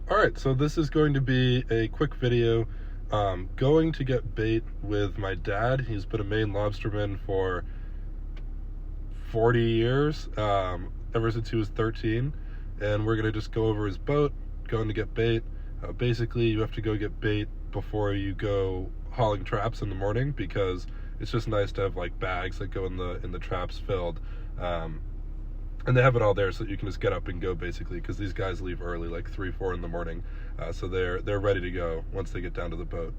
Alright, so this is going to be a quick video. Going to get bait with my dad. He's been a Maine Lobsterman for 40 years, ever since he was 13. And we're going to just go over his boat, going to get bait. Basically, you have to go get bait before you go hauling traps in the morning, because it's just nice to have like bags that go in the traps filled. And they have it all there so that you can just get up and go, basically, because these guys leave early, like 3-4 in the morning. So they're ready to go once they get down to the boat.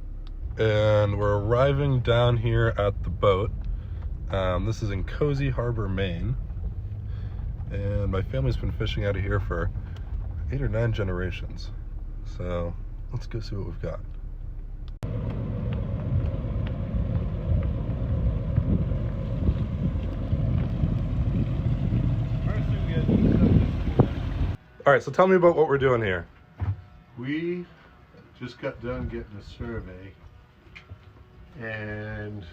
And we're arriving down here at the boat. This is in Cozy Harbor, Maine. And my family's been fishing out of here for 8 or 9 generations. So let's go see what we've got. All right, so tell me about what we're doing here. We just got done getting a survey, and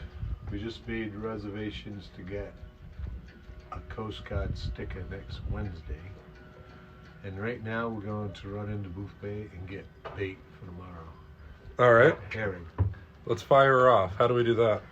we just made reservations to get a Coast Guard sticker next Wednesday. And right now we're going to run into Booth Bay and get bait for tomorrow. All right. Herring. Let's fire her off. How do we do that?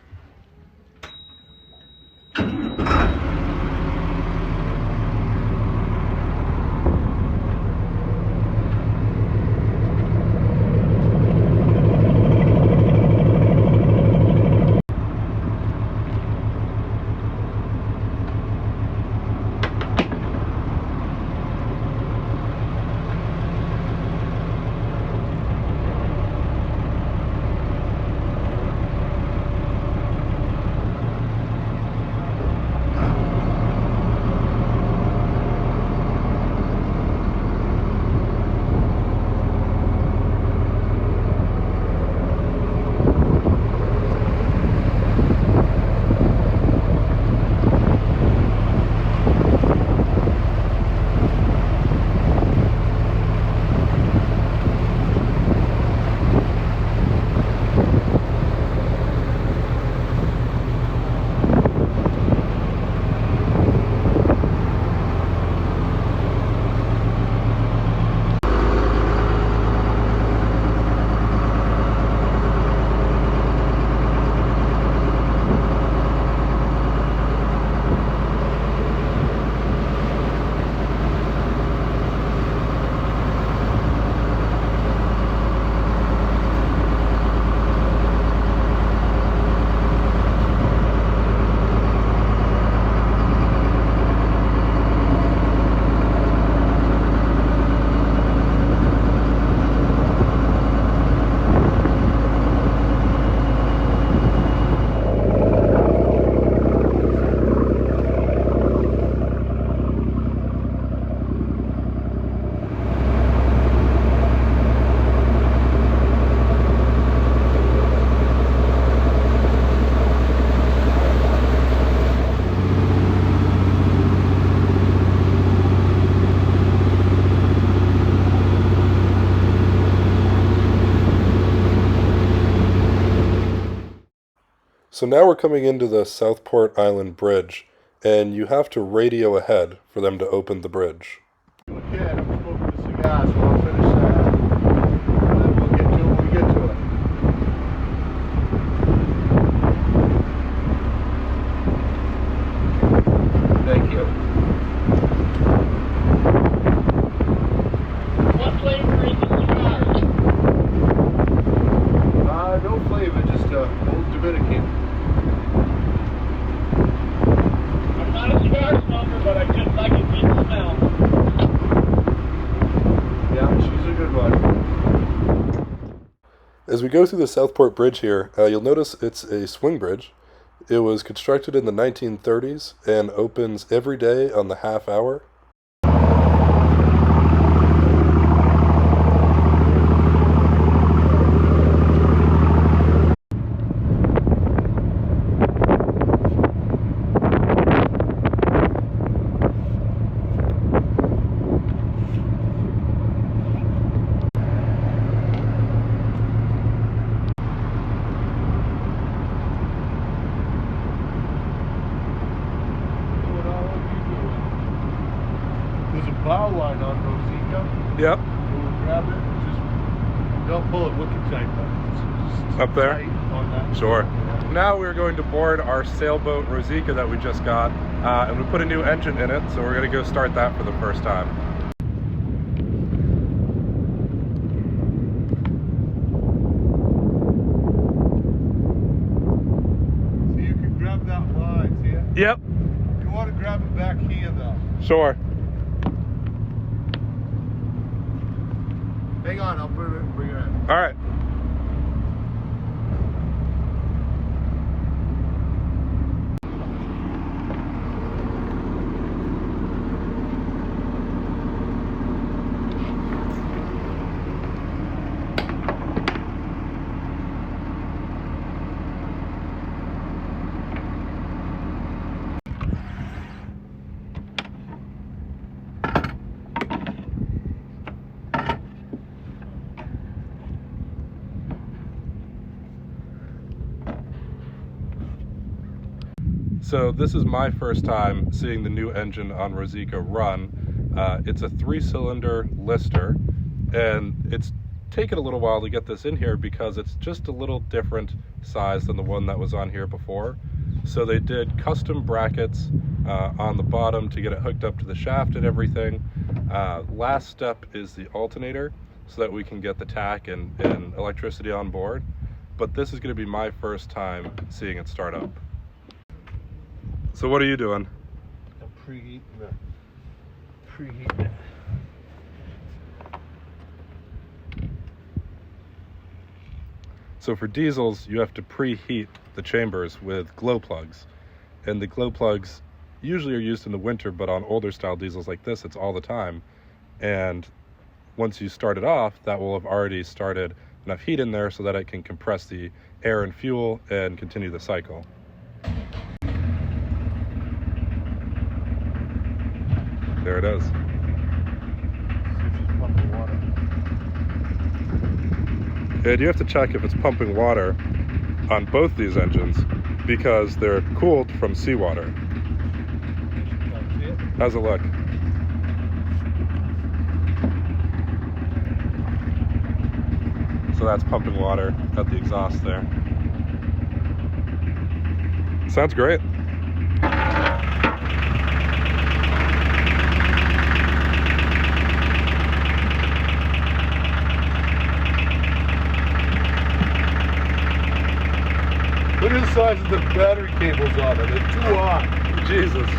So now we're coming into the Southport Island Bridge, and you have to radio ahead for them to open the bridge. Okay, I'm smoking a cigar, so I'll finish that. And then we'll get to it when we get to it. Thank you. What flavor is the cigar? No flavor, just old Dominican. I'm not a cigar smoker, but I just like it being smell. Yeah, she's a good one. As we go through the Southport Bridge here, you'll notice it's a swing bridge. It was constructed in the 1930s and opens every day on the half hour. There's a bow line on Rosita. Yep. We'll grab it. Don't pull it wicked tight, but it's Up there? tight on that. Sure. Now we're going to board our sailboat Rosika that we just got, and we put a new engine in it, so we're going to go start that for the first time. So you can grab that line, see it? Yep. You want to grab it back here, though. Sure. Hang on, I'll bring her in. All right. So this is my first time seeing the new engine on Rosika run. It's a 3-cylinder Lister, and it's taken a little while to get this in here because it's just a little different size than the one that was on here before. So they did custom brackets on the bottom to get it hooked up to the shaft and everything. Last step is the alternator so that we can get the tack and electricity on board. But this is going to be my first time seeing it start up. So what are you doing? I'm preheating it. So for diesels, you have to preheat the chambers with glow plugs. And the glow plugs usually are used in the winter, but on older style diesels like this, it's all the time. And once you start it off, that will have already started enough heat in there so that it can compress the air and fuel and continue the cycle. There it is. See if she's pumping water. And you have to check if it's pumping water on both these engines because they're cooled from seawater. How's it look? So that's pumping water at the exhaust there. Sounds great. Look at the size of the battery cables on it. They're too long. Jesus.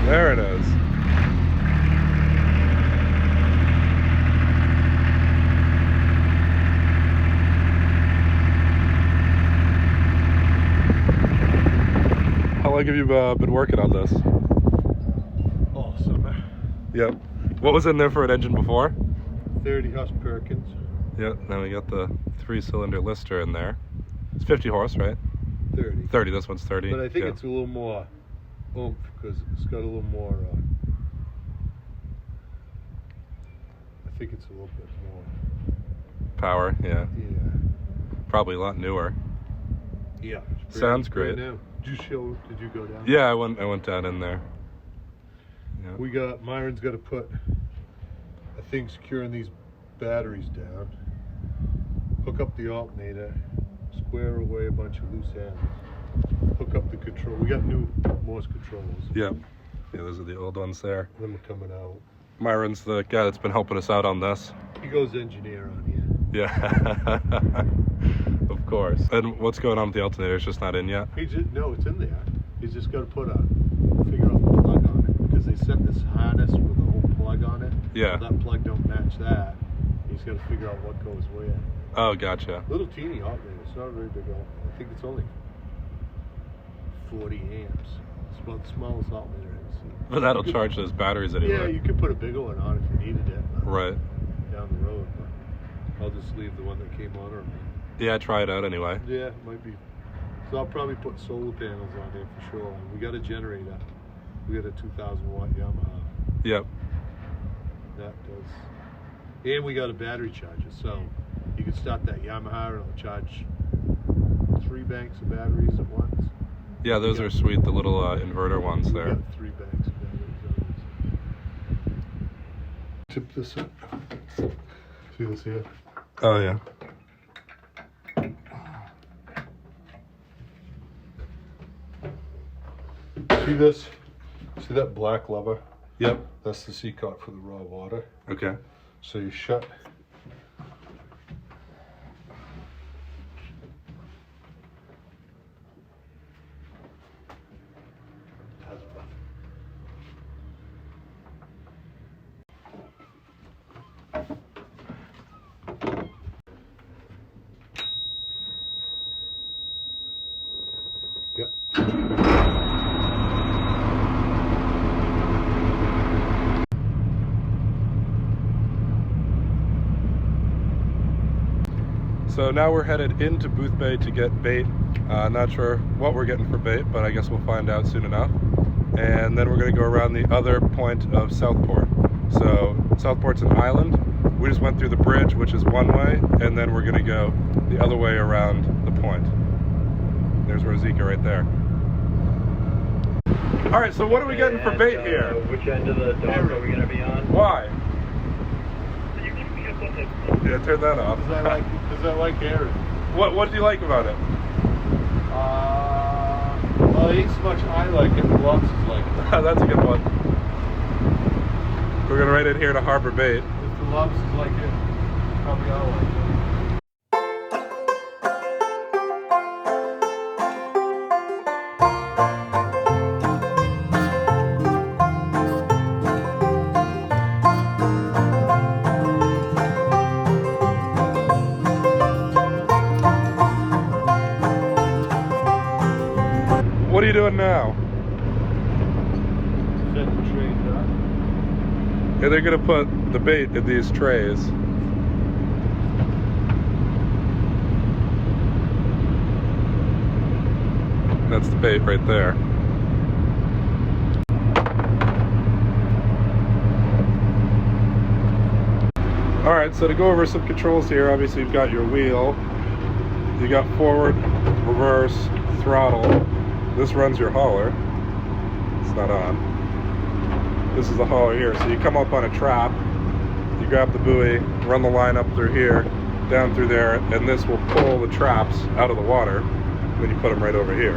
There it is. How long have you been working on this? Oh, summer. Yep. What was in there for an engine before? 30 horse Perkins. Yep, then we got the 3-cylinder Lister in there. It's 50 horse, right? 30. 30, this one's 30. But I think yeah. it's a little more oomph because it's got a little more. I think it's a little bit more Power, yeah. Yeah. Probably a lot newer. Yeah. Sounds great. New. Did you go down? Yeah, I went down in there. Yeah. Myron's got to put a thing securing these batteries down, hook up the alternator, square away a bunch of loose ends, hook up the control. We got new Morse controls. Yeah. Yeah, those are the old ones there. Them are coming out. Myron's the guy that's been helping us out on this. He goes engineer on here. Yeah. Of course. And what's going on with the alternator? It's just not in yet? No, it's in there. He's just got to figure out the plug on it because they sent this harness with a whole plug on it. Yeah. So that plug don't match that. He's got to figure out what goes where. Oh, gotcha. Little teeny alternator. It's not a very big alternator. I think it's only 40 amps. It's about the smallest alternator I've seen. But that'll charge those batteries anyway. Yeah, you could put a bigger one on if you needed it. Right. Down the road, but I'll just leave the one that came on or Yeah, try it out anyway. yeah, it might be. So I'll probably put solar panels on there for sure. We got a generator. We got a 2,000 watt Yamaha. Yep. That does. And we got a battery charger, so you can start that Yamaha and it'll charge 3 banks of batteries at once. Yeah, those are sweet, the little inverter ones We there. got 3 bags of batteries. Tip this up. See this here? Oh, yeah. See this? See that black lever? Yep. That's the seacock for the raw water. Okay. So you shut. Yep. So now we're headed into Booth Bay to get bait. Not sure what we're getting for bait, but I guess we'll find out soon enough. And then we're going to go around the other point of Southport. So Southport's an island. We just went through the bridge, which is one way, and then we're going to go the other way around the point. There's Rosika right there. All right, so what are we getting for bait here? Which end of the dock are we going to be on? Why? Yeah, turn that off. Because I like Aaron. What do you like about it? Well, it ain't so much I like it, the lobsters like it. That's a good one. We're gonna ride in here to Harbor Bait. If the lobsters like it, probably I'll like it. What are you doing now? Set the trays up. Yeah, they're gonna put the bait in these trays. That's the bait right there. Alright, so to go over some controls here, obviously you've got your wheel, you got forward, reverse, throttle. This runs your hauler. It's not on. This is the hauler here. So you come up on a trap, you grab the buoy, run the line up through here, down through there, and this will pull the traps out of the water. Then you put them right over here.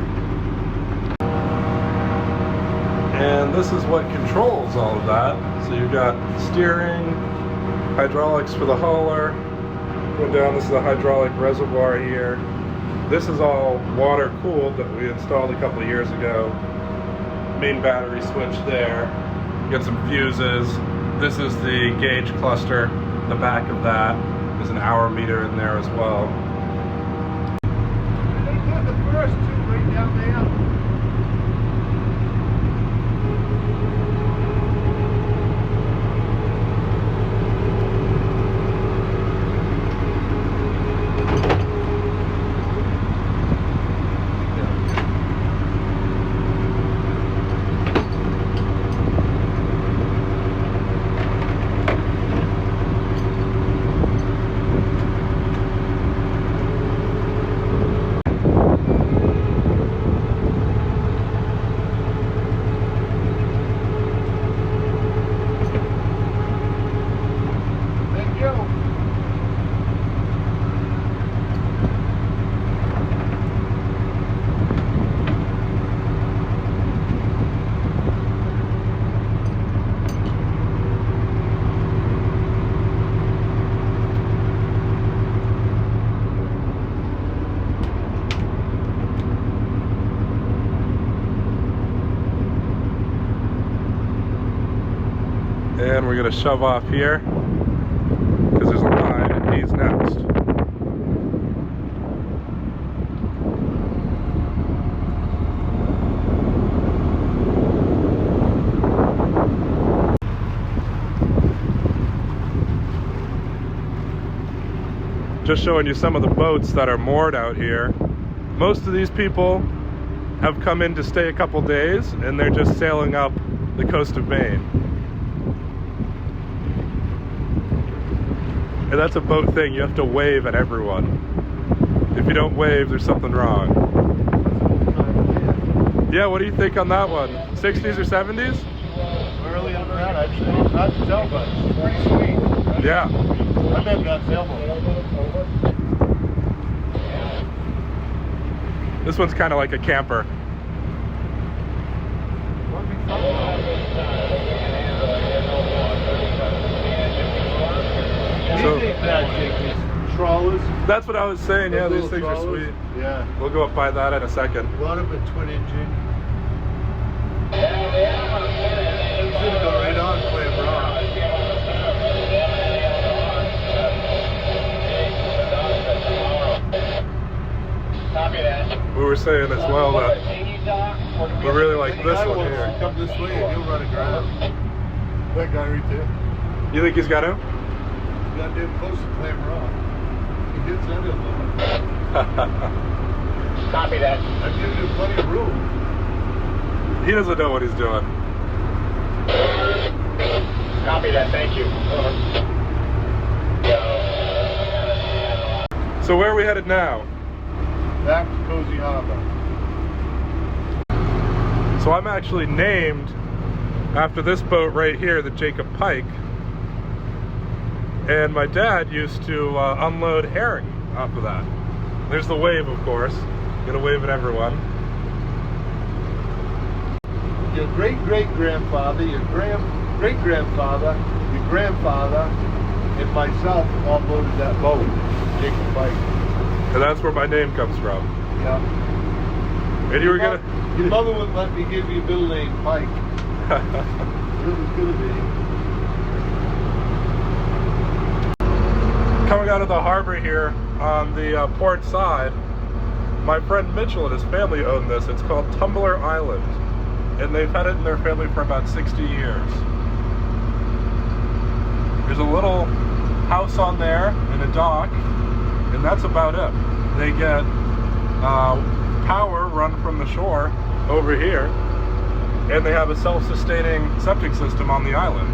And this is what controls all of that. So you've got steering, hydraulics for the hauler. Going down, this is a hydraulic reservoir here. This is all water cooled that we installed a couple of years ago. Main battery switch there. Get some fuses. This is the gauge cluster. The back of that. There's an hour meter in there as well. They got the first two right down there. And we're gonna shove off here because there's a line and he's next. Just showing you some of the boats that are moored out here. Most of these people have come in to stay a couple days and they're just sailing up the coast of Maine. And that's a boat thing, you have to wave at everyone. If you don't wave, there's something wrong. Yeah, what do you think on that one? 60s or 70s? Early on that, I'd say. Not to tell, but it's pretty sweet. Yeah. I've never done sailboat. This one's kind of like a camper. So, trawlers. that's what I was saying. Yeah, Those these things little are trawlers. sweet. Yeah. We'll go up by that in a second. A lot of it twin engine. It's gonna go right on Clam Rock. Copy that. We were saying as well that we really like That this guy one wants to here. come this way and he'll run aground. That guy right there. You think he's got him? He's goddamn close to Clam Rock. He hits that in there. Copy that. I've given him plenty of room. He doesn't know what he's doing. Copy that. Thank you. So where are we headed now? Back to Cozy Harbor. So I'm actually named after this boat right here, the Jacob Pike. And my dad used to unload herring off of that. There's the wave, of course. Gonna wave at everyone. Your great-great-grandfather, your great-grandfather, your grandfather, and myself all loaded that boat, Jacob Pike. And that's where my name comes from. Yeah. And you were gonna... Your mother wouldn't let me give you a middle name, Pike. It was gonna be. Coming out of the harbor here on the port side, my friend Mitchell and his family own this. It's called Tumbler Island. And they've had it in their family for about 60 years. There's a little house on there and a dock, and that's about it. They get power run from the shore over here, and they have a self-sustaining septic system on the island.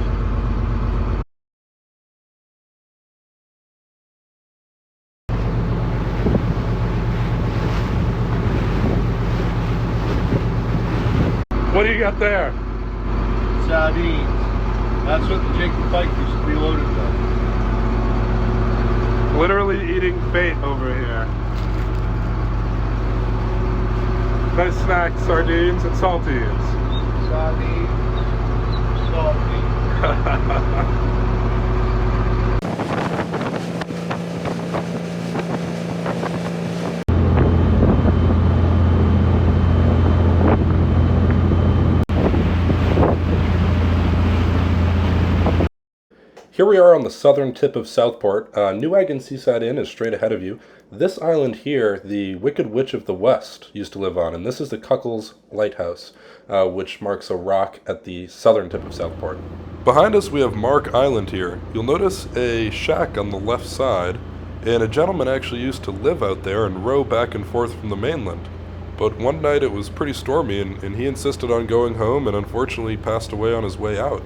What do you got there? Sardines. That's what the Jacob Pike used to be loaded with. Literally eating bait over here. Nice snacks, sardines and saltines. Sardines. Saltines. Here we are on the southern tip of Southport. Newegg and Seaside Inn is straight ahead of you. This island here, the Wicked Witch of the West used to live on, and this is the Cuckles Lighthouse, which marks a rock at the southern tip of Southport. Behind us we have Mark Island here. You'll notice a shack on the left side, and a gentleman actually used to live out there and row back and forth from the mainland. But one night it was pretty stormy, and he insisted on going home and unfortunately passed away on his way out.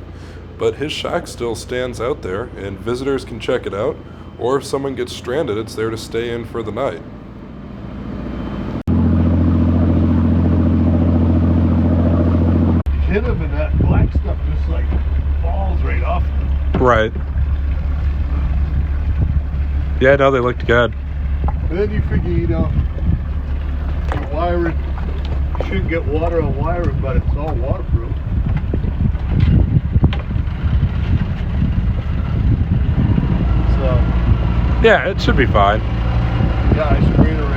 But his shack still stands out there, and visitors can check it out, or if someone gets stranded, it's there to stay in for the night. Hit him and that black stuff just like falls right off him. Right. Yeah, no, they looked good. And then you figure, you know, the wiring, you shouldn't get water on wiring, but it's all waterproof. So, Yeah, it should be fine. yeah, I sprayed around.